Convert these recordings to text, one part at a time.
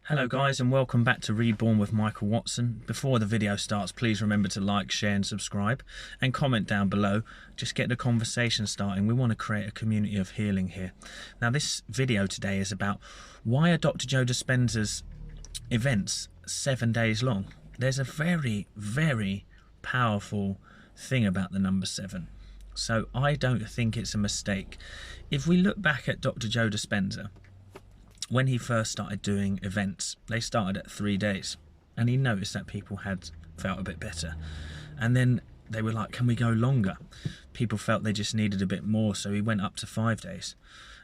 Hello guys, and welcome back to Reborn with Michael Watson. Before the video starts, please remember to like, share and subscribe and comment down below. Just get the conversation starting. We want to create a community of healing here. Now this video today is about why are Dr. Joe Dispenza's events 7 days long. There's a very powerful thing about the number 7. So I don't think it's a mistake. If we look back at Dr. Joe Dispenza, when he first started doing events, they started at 3 days, and he noticed that people had felt a bit better, and then they were like, can we go longer? People felt they just needed a bit more, so he went up to 5 days.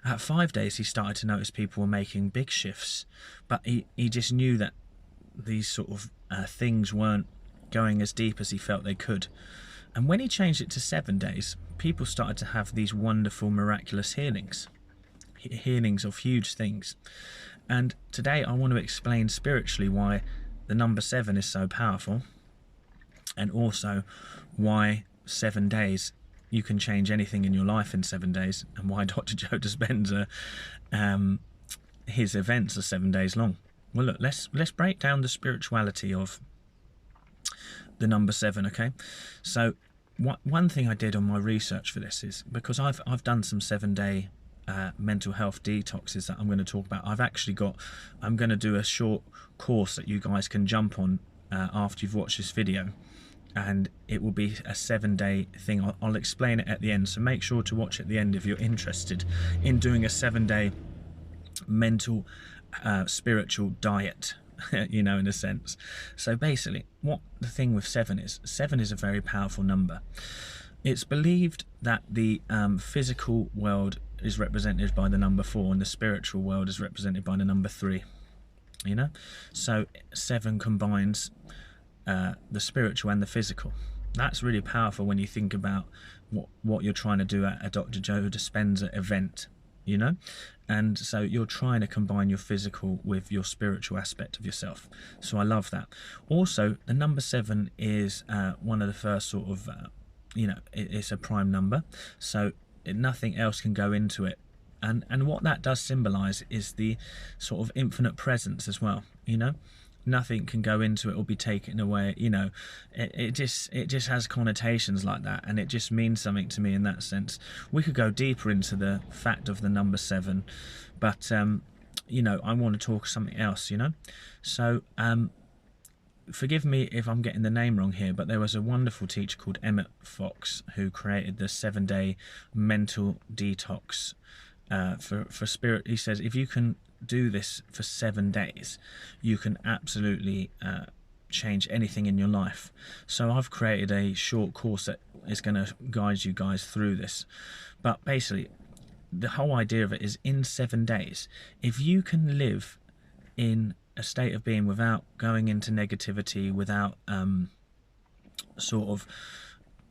At 5 days he started to notice people were making big shifts, but he just knew that these sort of things weren't going as deep as he felt they could. And when he changed it to 7 days, people started to have these wonderful miraculous healings of huge things. And today I want to explain spiritually why the number 7 is so powerful, and also why 7 days you can change anything in your life in 7 days, and why Dr. Joe Dispenza his events are 7 days long. Well, look, let's break down the spirituality of the number 7. Okay, so one thing I did on my research for this is, because I've done some 7-day mental health detoxes that I'm going to talk about. I'm going to do a short course that you guys can jump on after you've watched this video, and it will be a 7-day thing. I'll explain it at the end, so make sure to watch at the end if you're interested in doing a 7-day mental spiritual diet, you know, in a sense. So basically what the thing with 7 is a very powerful number. It's believed that the physical world is represented by the number 4, and the spiritual world is represented by the number 3. You know, so 7 combines the spiritual and the physical. That's really powerful when you think about what you're trying to do at a Dr. Joe Dispenza event. You know, and so you're trying to combine your physical with your spiritual aspect of yourself. So I love that. Also, the number 7 is one of the first sort of you know, it's a prime number, so nothing else can go into it, and what that does symbolize is the sort of infinite presence as well. You know, nothing can go into it or be taken away. You know, it just has connotations like that, and it just means something to me in that sense. We could go deeper into the fact of the number 7, but you know, I want to talk something else. You know, so forgive me if I'm getting the name wrong here, but there was a wonderful teacher called Emmett Fox who created the 7-day mental detox for spirit. He says if you can do this for 7 days, you can absolutely change anything in your life. So I've created a short course that is going to guide you guys through this. But basically, the whole idea of it is, in 7 days, if you can live in a state of being without going into negativity, without sort of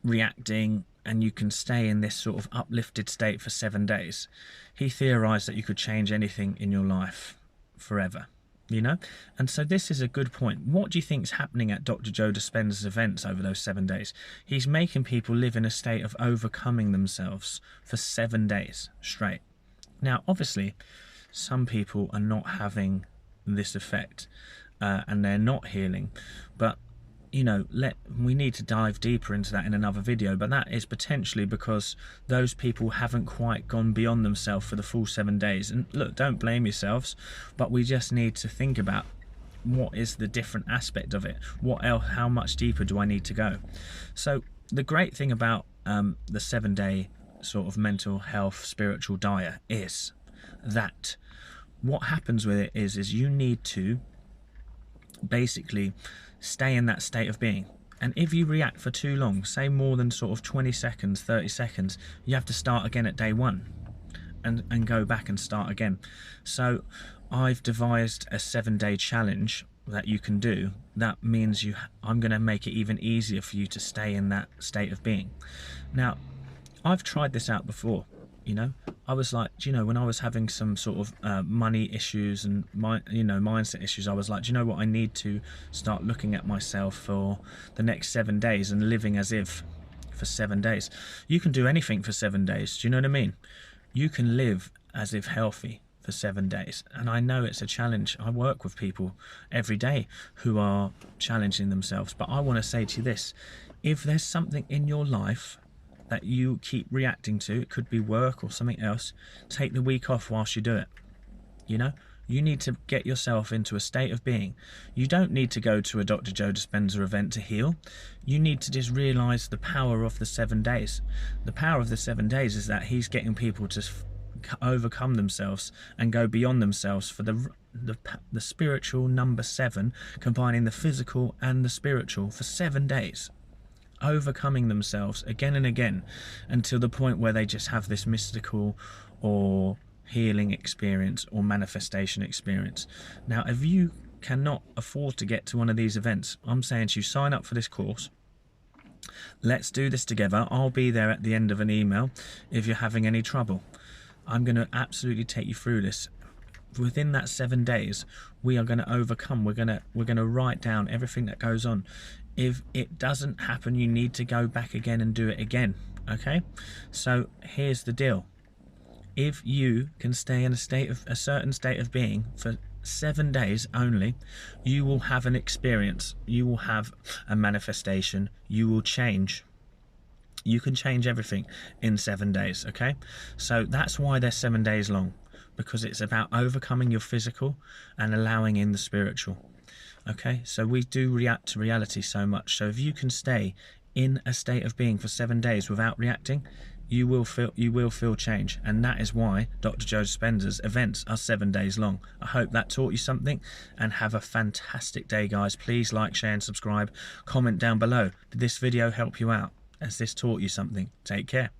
reacting, and you can stay in this sort of uplifted state for 7 days, he theorized that you could change anything in your life forever. You know, and so this is a good point. What do you think is happening at Dr. Joe Dispenza's events over those 7 days? He's making people live in a state of overcoming themselves for 7 days straight. Now obviously some people are not having this effect and they're not healing, but you know, we need to dive deeper into that in another video. But that is potentially because those people haven't quite gone beyond themselves for the full 7 days. And look, don't blame yourselves, but we just need to think about what is the different aspect of it. What else, how much deeper do I need to go? So the great thing about the 7-day sort of mental health spiritual diet is that what happens with it is you need to basically stay in that state of being. And if you react for too long, say more than sort of 20 seconds, 30 seconds, you have to start again at day 1 and go back and start again. So I've devised a 7-day challenge that you can do. That means I'm going to make it even easier for you to stay in that state of being. Now, I've tried this out before. You know, I was like, do you know, when I was having some sort of money issues and mindset issues, I was like, do you know what, I need to start looking at myself for the next 7 days and living as if for 7 days. You can do anything for 7 days. Do you know what I mean? You can live as if healthy for 7 days. And I know it's a challenge. I work with people every day who are challenging themselves. But I want to say to you this: if there's something in your life that you keep reacting to, it could be work or something else, take the week off whilst you do it. You know, you need to get yourself into a state of being. You don't need to go to a Dr. Joe Dispenza event to heal. You need to just realise the power of the 7 days. The power of the 7 days is that he's getting people to overcome themselves and go beyond themselves for the spiritual number 7, combining the physical and the spiritual for 7 days. Overcoming themselves again and again until the point where they just have this mystical or healing experience or manifestation experience. Now, if you cannot afford to get to one of these events, I'm saying to you, sign up for this course. Let's do this together. I'll be there at the end of an email if you're having any trouble. I'm going to absolutely take you through this. Within that 7 days, we are going to overcome. We're going to write down everything that goes on. If it doesn't happen, you need to go back again and do it again. Okay? So here's the deal. If you can stay in a certain state of being for 7 days only, you will have an experience. You will have a manifestation. You will change. You can change everything in 7 days. Okay? So that's why they're 7 days long, because it's about overcoming your physical and allowing in the spiritual. Okay, so we do react to reality so much. So if you can stay in a state of being for 7 days without reacting, you will feel change. And that is why Dr. Joe Dispenza's events are 7 days long. I hope that taught you something, and have a fantastic day, guys. Please like, share and subscribe. Comment down below. Did this video help you out? Has this taught you something? Take care.